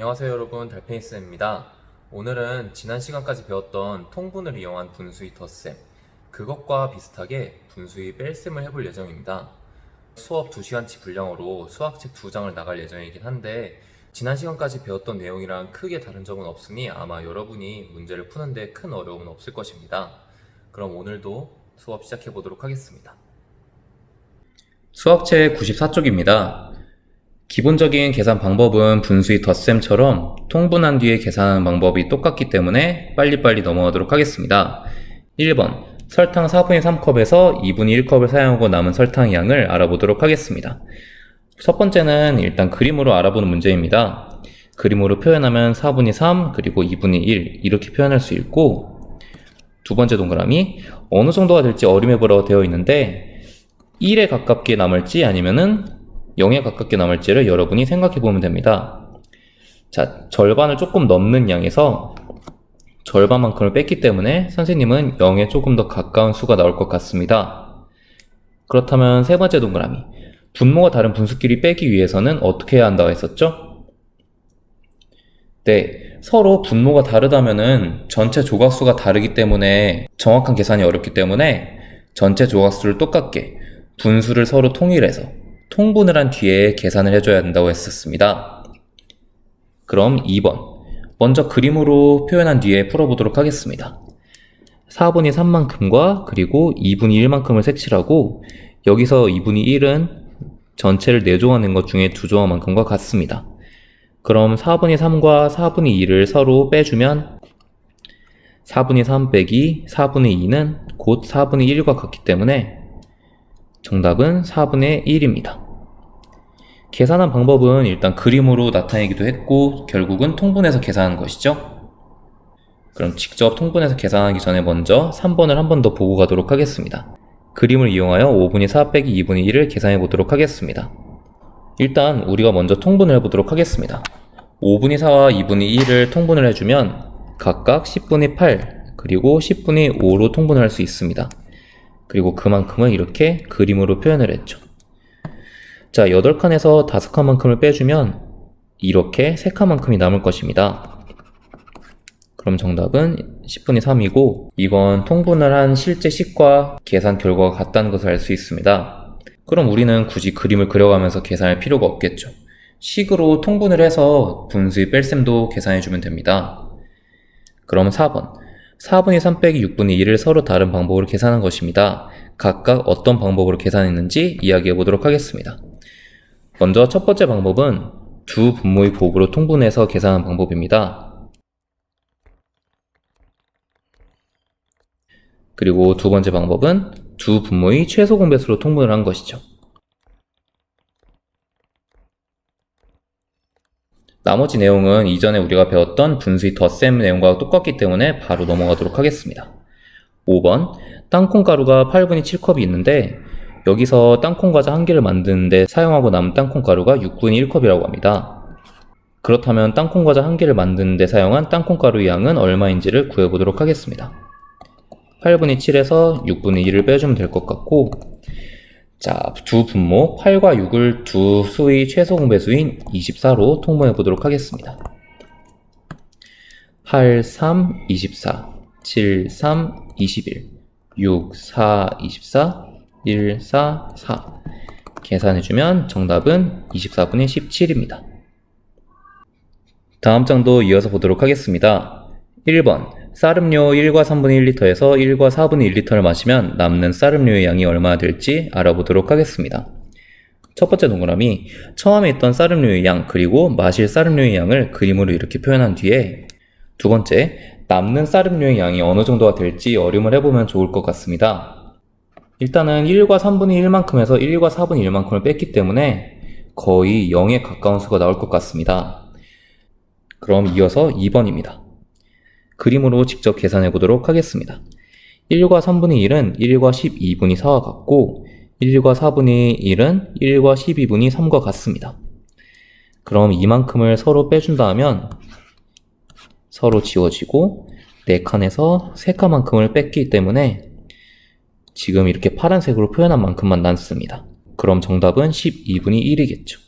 안녕하세요 여러분, 달팽이쌤입니다. 오늘은 지난 시간까지 배웠던 통분을 이용한 분수의 덧셈, 그것과 비슷하게 분수의 뺄셈을 해볼 예정입니다. 수업 2시간치 분량으로 수학책 2장을 나갈 예정이긴 한데 지난 시간까지 배웠던 내용이랑 크게 다른 점은 없으니 아마 여러분이 문제를 푸는데 큰 어려움은 없을 것입니다. 그럼 오늘도 수업 시작해 보도록 하겠습니다. 수학책 94쪽입니다. 기본적인 계산 방법은 분수의 덧셈처럼 통분한 뒤에 계산하는 방법이 똑같기 때문에 빨리빨리 넘어가도록 하겠습니다. 1번, 설탕 4분의 3컵에서 2분의 1컵을 사용하고 남은 설탕 양을 알아보도록 하겠습니다. 첫 번째는 일단 그림으로 알아보는 문제입니다. 그림으로 표현하면 4분의 3 그리고 2분의 1 이렇게 표현할 수 있고, 두 번째 동그라미 어느 정도가 될지 어림해보라고 되어 있는데 1에 가깝게 남을지 아니면은 0에 가깝게 남을지를 여러분이 생각해 보면 됩니다. 자, 절반을 조금 넘는 양에서 절반만큼을 뺐기 때문에 선생님은 0에 조금 더 가까운 수가 나올 것 같습니다. 그렇다면 세 번째 동그라미, 분모가 다른 분수끼리 빼기 위해서는 어떻게 해야 한다고 했었죠? 네, 서로 분모가 다르다면은 전체 조각수가 다르기 때문에 정확한 계산이 어렵기 때문에 전체 조각수를 똑같게 분수를 서로 통일해서 통분을 한 뒤에 계산을 해줘야 한다고 했었습니다. 그럼 2번, 먼저 그림으로 표현한 뒤에 풀어보도록 하겠습니다. 4분의 3만큼과 그리고 2분의 1만큼을 색칠하고 여기서 2분의 1은 전체를 4조각 낸 것 중에 2조각만큼과 같습니다. 그럼 4분의 3과 4분의 2를 서로 빼주면 4분의 3 빼기 4분의 2는 곧 4분의 1과 같기 때문에 정답은 4분의 1입니다. 계산한 방법은 일단 그림으로 나타내기도 했고 결국은 통분해서 계산하는 것이죠. 그럼 직접 통분해서 계산하기 전에 먼저 3번을 한 번 더 보고 가도록 하겠습니다. 그림을 이용하여 5분의 4 빼기 2분의 1을 계산해 보도록 하겠습니다. 일단 우리가 먼저 통분을 해보도록 하겠습니다. 5분의 4와 2분의 1을 통분을 해주면 각각 10분의 8 그리고 10분의 5로 통분을 할 수 있습니다. 그리고 그만큼을 이렇게 그림으로 표현을 했죠. 자, 8칸에서 5칸만큼을 빼주면 이렇게 3칸만큼이 남을 것입니다. 그럼 정답은 10분의 3이고 이건 통분을 한 실제 식과 계산 결과가 같다는 것을 알 수 있습니다. 그럼 우리는 굳이 그림을 그려가면서 계산할 필요가 없겠죠. 식으로 통분을 해서 분수의 뺄셈도 계산해주면 됩니다. 그럼 4번, 4분의 3 빼기 6분의 1을 서로 다른 방법으로 계산한 것입니다. 각각 어떤 방법으로 계산했는지 이야기해 보도록 하겠습니다. 먼저 첫 번째 방법은 두 분모의 곱으로 통분해서 계산한 방법입니다. 그리고 두 번째 방법은 두 분모의 최소 공배수로 통분을 한 것이죠. 나머지 내용은 이전에 우리가 배웠던 분수의 덧셈 내용과 똑같기 때문에 바로 넘어가도록 하겠습니다. 5번, 땅콩가루가 8분의 7컵이 있는데 여기서 땅콩 과자 한 개를 만드는데 사용하고 남은 땅콩 가루가 6분의 1컵이라고 합니다. 그렇다면 땅콩 과자 한 개를 만드는데 사용한 땅콩 가루의 양은 얼마인지를 구해보도록 하겠습니다. 8분의 7에서 6분의 1을 빼주면 될 것 같고, 자, 두 분모 8과 6을 두 수의 최소 공배수인 24로 통분해 보도록 하겠습니다. 8, 3, 24, 7, 3, 21, 6, 4, 24, 1, 4, 4 계산해주면 정답은 24분의 17입니다. 다음 장도 이어서 보도록 하겠습니다. 1번, 쌀음료 1과 3분의 1리터에서 1과 4분의 1리터를 마시면 남는 쌀음료의 양이 얼마나 될지 알아보도록 하겠습니다. 첫 번째 동그라미, 처음에 있던 쌀음료의 양 그리고 마실 쌀음료의 양을 그림으로 이렇게 표현한 뒤에 두 번째, 남는 쌀음료의 양이 어느 정도가 될지 어림을 해보면 좋을 것 같습니다. 일단은 1과 3분의 1만큼에서 1과 4분의 1만큼을 뺐기 때문에 거의 0에 가까운 수가 나올 것 같습니다. 그럼 이어서 2번입니다. 그림으로 직접 계산해 보도록 하겠습니다. 1과 3분의 1은 1과 12분의 4와 같고 1과 4분의 1은 1과 12분의 3과 같습니다. 그럼 이만큼을 서로 빼준다 하면 서로 지워지고 4칸에서 3칸만큼을 뺐기 때문에 지금 이렇게 파란색으로 표현한 만큼만 남습니다. 그럼 정답은 12분의 1이겠죠.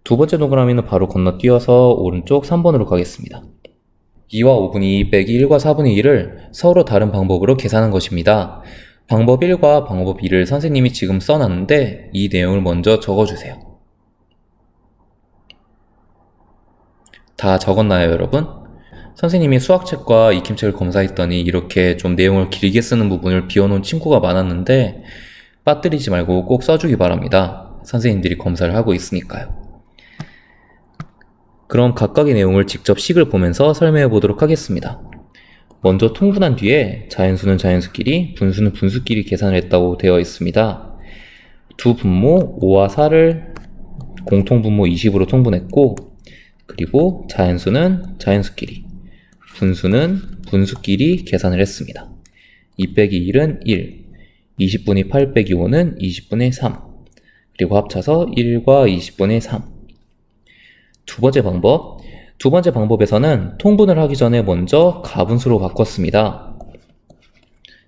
두 번째 동그라미는 바로 건너뛰어서 오른쪽 3번으로 가겠습니다. 2와 5분의 2 빼기 1과 4분의 2를 서로 다른 방법으로 계산한 것입니다. 방법 1과 방법 2를 선생님이 지금 써놨는데 이 내용을 먼저 적어주세요. 다 적었나요, 여러분? 선생님이 수학책과 익힘책을 검사했더니 이렇게 좀 내용을 길게 쓰는 부분을 비워놓은 친구가 많았는데 빠뜨리지 말고 꼭 써주기 바랍니다. 선생님들이 검사를 하고 있으니까요. 그럼 각각의 내용을 직접 식을 보면서 설명해 보도록 하겠습니다. 먼저 통분한 뒤에 자연수는 자연수끼리, 분수는 분수끼리 계산을 했다고 되어 있습니다. 두 분모 5와 4를 공통분모 20으로 통분했고, 그리고 자연수는 자연수끼리, 분수는 분수끼리 계산을 했습니다. 2 빼기 1은 1, 20분의 8 빼기 5는 20분의 3, 그리고 합쳐서 1과 20분의 3. 두 번째 방법에서는 통분을 하기 전에 먼저 가분수로 바꿨습니다.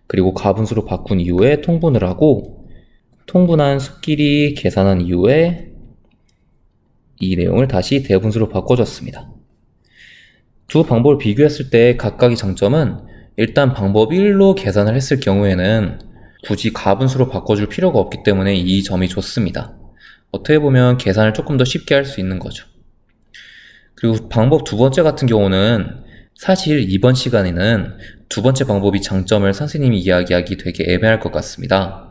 그리고 가분수로 바꾼 이후에 통분을 하고 통분한 수끼리 계산한 이후에 이 내용을 다시 대분수로 바꿔줬습니다. 두 방법을 비교했을 때 각각의 장점은 일단 방법 1로 계산을 했을 경우에는 굳이 가분수로 바꿔줄 필요가 없기 때문에 이 점이 좋습니다. 어떻게 보면 계산을 조금 더 쉽게 할 수 있는 거죠. 그리고 방법 두 번째 같은 경우는 사실 이번 시간에는 두 번째 방법이 장점을 선생님이 이야기하기 되게 애매할 것 같습니다.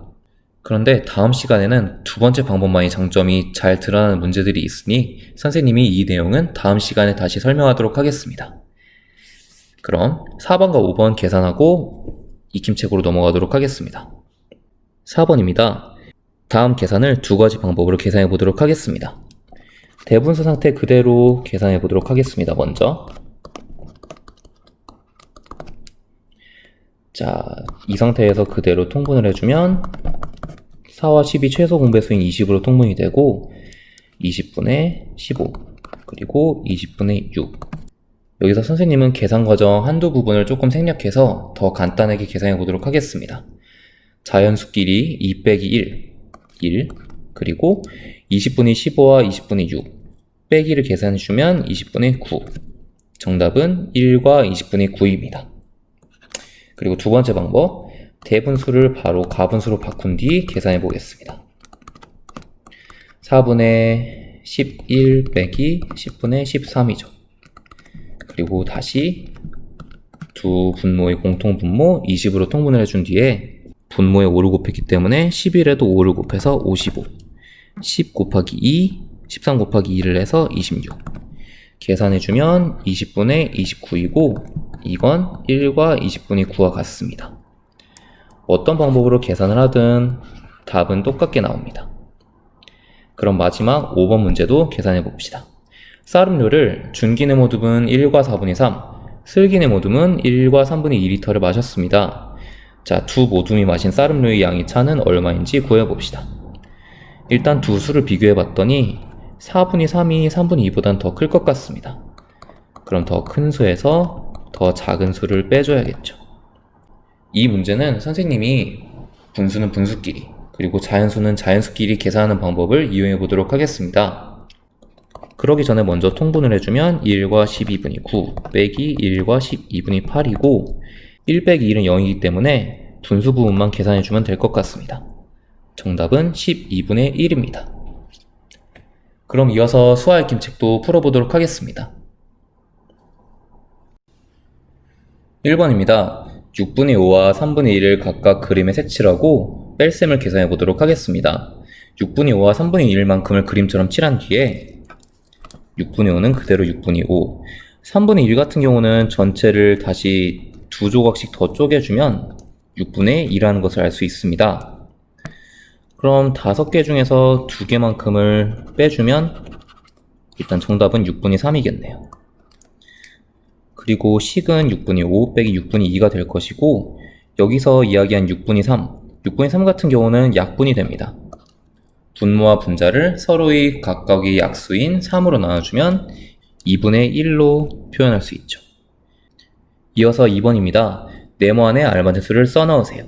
그런데 다음 시간에는 두 번째 방법만의 장점이 잘 드러나는 문제들이 있으니 선생님이 이 내용은 다음 시간에 다시 설명하도록 하겠습니다. 그럼 4번과 5번 계산하고 익힘책으로 넘어가도록 하겠습니다. 4번입니다. 다음 계산을 두 가지 방법으로 계산해 보도록 하겠습니다. 대분수 상태 그대로 계산해 보도록 하겠습니다. 먼저 자, 이 상태에서 그대로 통분을 해주면 4와 10이 최소 공배수인 20으로 통분이 되고 20분의 15 그리고 20분의 6. 여기서 선생님은 계산 과정 한두 부분을 조금 생략해서 더 간단하게 계산해 보도록 하겠습니다. 자연수끼리 2 빼기 1 그리고 20분의 15와 20분의 6 빼기를 계산해주면 20분의 9. 정답은 1과 20분의 9입니다. 그리고 두 번째 방법, 대분수를 바로 가분수로 바꾼 뒤 계산해 보겠습니다. 4분의 11 빼기 10분의 13이죠. 그리고 다시 두 분모의 공통분모 20으로 통분을 해준 뒤에 분모에 5를 곱했기 때문에 11에도 5를 곱해서 55, 10 곱하기 2, 13 곱하기 2를 해서 26. 계산해주면 20분의 29이고 이건 1과 20분의 9와 같습니다. 어떤 방법으로 계산을 하든 답은 똑같게 나옵니다. 그럼 마지막 5번 문제도 계산해 봅시다. 쌀음료를 준기네모듬은 1과 4분의 3, 슬기네모듬은 1과 3분의 2리터를 마셨습니다. 자, 두 모둠이 마신 쌀음료의 양의 차는 얼마인지 구해봅시다. 일단 두 수를 비교해 봤더니 4분의 3이 3분의 2보단 더 클 것 같습니다. 그럼 더 큰 수에서 더 작은 수를 빼줘야겠죠. 이 문제는 선생님이 분수는 분수끼리 그리고 자연수는 자연수끼리 계산하는 방법을 이용해 보도록 하겠습니다. 그러기 전에 먼저 통분을 해주면 1과 12분의 9 빼기 1과 12분의 8이고 1 빼기 1은 0이기 때문에 분수 부분만 계산해주면 될 것 같습니다. 정답은 12분의 1입니다. 그럼 이어서 수화 익힘책도 풀어보도록 하겠습니다. 1번입니다. 6분의 5와 3분의 1을 각각 그림에 색칠하고 뺄셈을 계산해 보도록 하겠습니다. 6분의 5와 3분의 1만큼을 그림처럼 칠한 뒤에 6분의 5는 그대로 6분의 5, 3분의 1 같은 경우는 전체를 다시 두 조각씩 더 쪼개주면 6분의 2라는 것을 알 수 있습니다. 그럼 5개 중에서 2개만큼을 빼주면 일단 정답은 6분의 3이겠네요. 그리고 식은 6분의 5 빼기 6분의 2가 될 것이고 여기서 이야기한 6분의 3, 6분의 3 같은 경우는 약분이 됩니다. 분모와 분자를 서로의 각각의 약수인 3으로 나눠주면 2분의 1로 표현할 수 있죠. 이어서 2번입니다. 네모 안에 알맞은 수를 써넣으세요.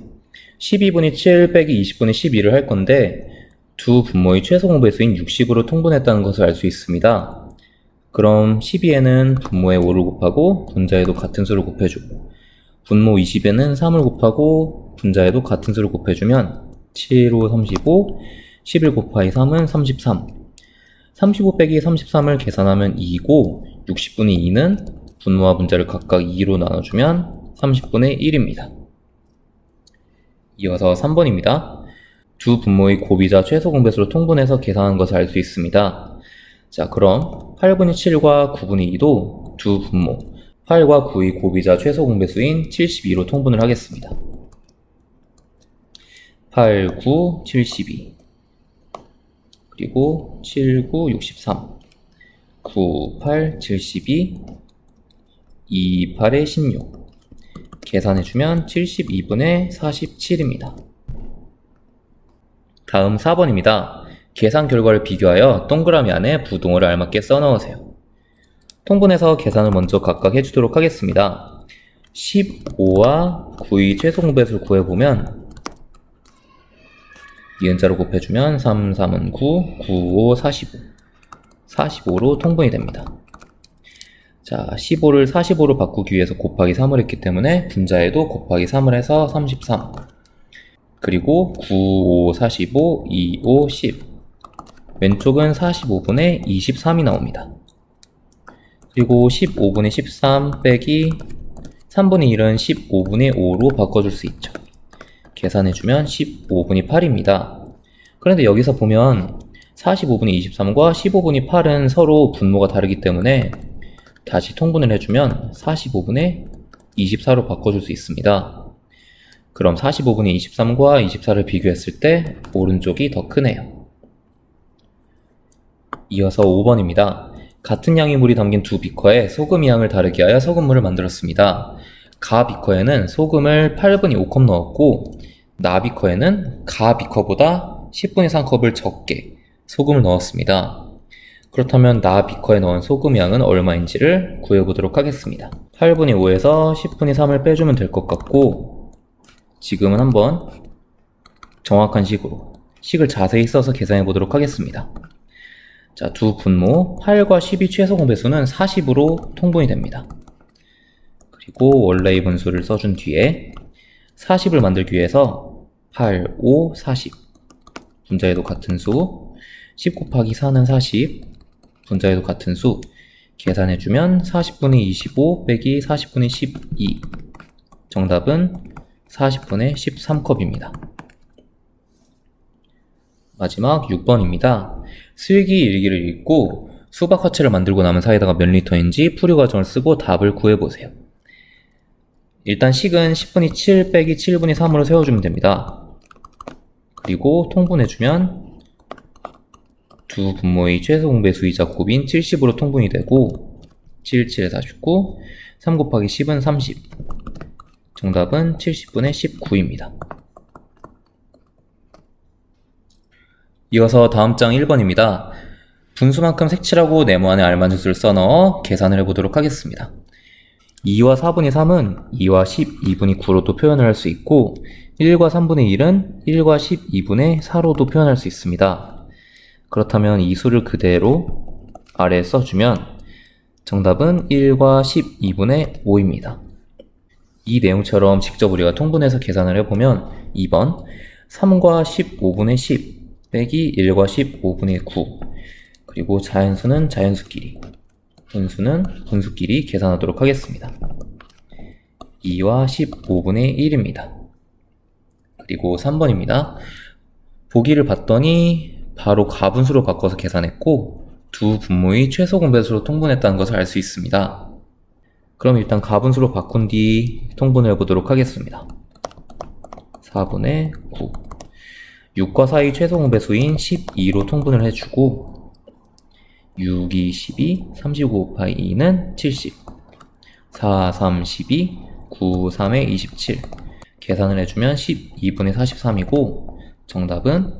12분의 7 빼기 20분의 12를 할 건데 두 분모의 최소 공배수인 60으로 통분했다는 것을 알 수 있습니다. 그럼 12에는 분모에 5를 곱하고 분자에도 같은 수를 곱해주고 분모 20에는 3을 곱하고 분자에도 같은 수를 곱해주면 7, 5, 35, 11 곱하기 3은 33. 35 빼기 33을 계산하면 2이고 60분의 2는 분모와 분자를 각각 2로 나눠주면 30분의 1입니다. 이어서 3번입니다. 두 분모의 고비자 최소 공배수로 통분해서 계산한 것을 알 수 있습니다. 자, 그럼 8분의 7과 9분의 2도 두 분모 8과 9의 고비자 최소 공배수인 72로 통분을 하겠습니다. 8, 9, 72 그리고 7, 9, 63 9, 8, 72 2, 8에 16 계산해주면 72분의 47입니다. 다음 4번입니다. 계산 결과를 비교하여 동그라미 안에 부동호를 알맞게 써넣으세요. 통분해서 계산을 먼저 각각 해주도록 하겠습니다. 15와 9의 최소 공배수를 구해보면 니은자로 곱해주면 3, 3은 9, 9, 5, 45 45로 통분이 됩니다. 자, 15를 45로 바꾸기 위해서 곱하기 3을 했기 때문에 분자에도 곱하기 3을 해서 33 그리고 9, 5, 45, 2, 5, 10 왼쪽은 45분의 23이 나옵니다. 그리고 15분의 13 빼기 3분의 1은 15분의 5로 바꿔줄 수 있죠. 계산해주면 15분의 8입니다. 그런데 여기서 보면 45분의 23과 15분의 8은 서로 분모가 다르기 때문에 다시 통분을 해주면 45분의 24로 바꿔줄 수 있습니다. 그럼 45분의 23과 24를 비교했을 때 오른쪽이 더 크네요. 이어서 5번입니다. 같은 양의 물이 담긴 두 비커에 소금 양을 다르게 하여 소금물을 만들었습니다. 가 비커에는 소금을 8분의 5컵 넣었고 나 비커에는 가 비커보다 10분의 3컵을 적게 소금을 넣었습니다. 그렇다면 나 비커에 넣은 소금 양은 얼마인지를 구해보도록 하겠습니다. 8분의 5에서 10분의 3을 빼주면 될 것 같고 지금은 한번 정확한 식을 자세히 써서 계산해 보도록 하겠습니다. 자, 두 분모 8과 10이 최소 공배수는 40으로 통분이 됩니다. 그리고 원래의 분수를 써준 뒤에 40을 만들기 위해서 8, 5, 40 분자에도 같은 수 10 곱하기 4는 40 분자에도 같은 수 계산해주면 40분의 25 빼기 40분의 12 정답은 40분의 13컵입니다. 마지막 6번입니다. 수익이 일기를 읽고 수박 화채를 만들고 남은 사이다가 몇 리터인지 풀이 과정을 쓰고 답을 구해보세요. 일단 식은 10분의 7 빼기 7분의 3으로 세워주면 됩니다. 그리고 통분해주면 두 분모의 최소 공배수이자 곱인 70으로 통분이 되고 7, 7에 49 3 곱하기 10은 30 정답은 70분의 19입니다. 이어서 다음 장 1번입니다. 분수만큼 색칠하고 네모 안에 알맞은 수를 써넣어 계산을 해보도록 하겠습니다. 2와 4분의 3은 2와 12분의 9로도 표현을 할 수 있고 1과 3분의 1은 1과 12분의 4로도 표현할 수 있습니다. 그렇다면 이 수를 그대로 아래에 써주면 정답은 1과 12분의 5입니다. 이 내용처럼 직접 우리가 통분해서 계산을 해보면 2번 3과 15분의 10 빼기 1과 15분의 9 그리고 자연수는 자연수끼리 분수는 분수끼리 계산하도록 하겠습니다. 2와 15분의 1입니다. 그리고 3번입니다. 보기를 봤더니 바로 가분수로 바꿔서 계산했고 두 분모의 최소 공배수로 통분했다는 것을 알 수 있습니다. 그럼 일단 가분수로 바꾼 뒤 통분을 해보도록 하겠습니다. 4분의 9 6과 4의 최소 공배수인 12로 통분을 해주고 6, 2, 12, 39 곱하기 2는 70 4, 3, 12, 9, 3에 27 계산을 해주면 12분의 43이고 정답은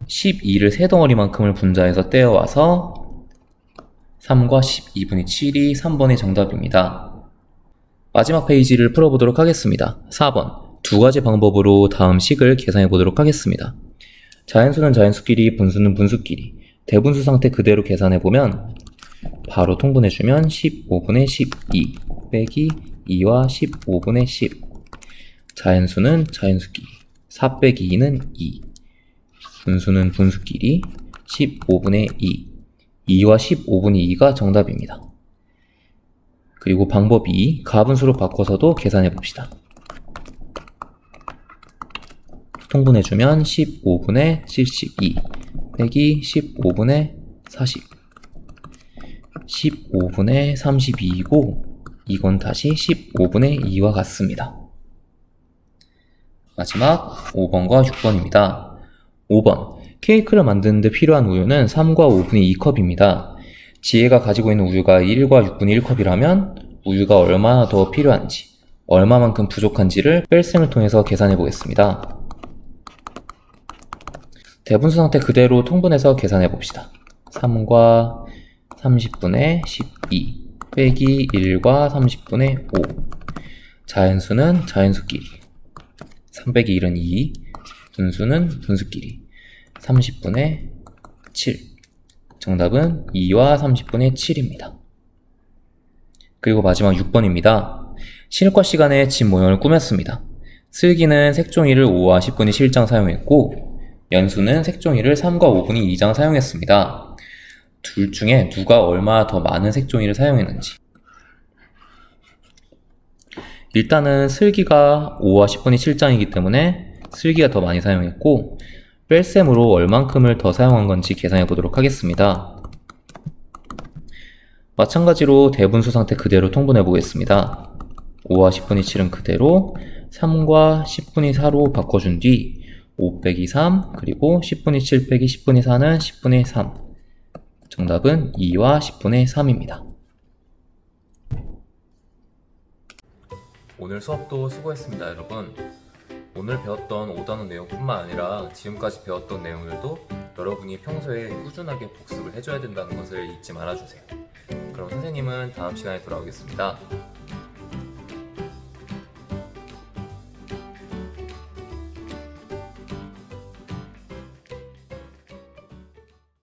12를 세 덩어리만큼을 분자해서 떼어와서 3과 12분의 7이 3번의 정답입니다. 마지막 페이지를 풀어보도록 하겠습니다. 4번 두 가지 방법으로 다음 식을 계산해 보도록 하겠습니다. 자연수는 자연수끼리, 분수는 분수끼리. 대분수 상태 그대로 계산해보면 바로 통분해주면 15분의 12 빼기 2와 15분의 10. 자연수는 자연수끼리, 4 빼기 2는 2. 분수는 분수끼리, 15분의 2. 2와 15분의 2가 정답입니다. 그리고 방법 2, 가분수로 바꿔서도 계산해봅시다. 통분해주면 15분의 72 빼기 15분의 40. 15분의 32이고 이건 다시 15분의 2와 같습니다. 마지막 5번과 6번입니다. 5번, 케이크를 만드는데 필요한 우유는 3과 5분의 2컵입니다. 지혜가 가지고 있는 우유가 1과 6분의 1컵이라면 우유가 얼마나 더 필요한지, 얼마만큼 부족한지를 뺄셈을 통해서 계산해 보겠습니다. 대분수 상태 그대로 통분해서 계산해 봅시다. 3과 30분의 12 빼기 1과 30분의 5. 자연수는 자연수끼리, 3 빼기 1은 2, 분수는 분수끼리, 30분의 7. 정답은 2와 30분의 7입니다. 그리고 마지막 6번입니다. 실과 시간에 집 모형을 꾸몄습니다. 슬기는 색종이를 5와 10분의 7장 사용했고 연수는 색종이를 3과 5분의 2장 사용했습니다. 둘 중에 누가 얼마나 더 많은 색종이를 사용했는지. 일단은 슬기가 5와 10분의 7장이기 때문에 슬기가 더 많이 사용했고 뺄셈으로 얼만큼을 더 사용한 건지 계산해 보도록 하겠습니다. 마찬가지로 대분수 상태 그대로 통분해 보겠습니다. 5와 10분의 7은 그대로 3과 10분의 4로 바꿔준 뒤 5 빼기 3 그리고 10분의 7 빼기 10분의 4는 10분의 3. 정답은 2와 10분의 3입니다. 오늘 수업도 수고했습니다, 여러분. 오늘 배웠던 5단원 내용뿐만 아니라 지금까지 배웠던 내용들도 여러분이 평소에 꾸준하게 복습을 해줘야 된다는 것을 잊지 말아주세요. 그럼 선생님은 다음 시간에 돌아오겠습니다.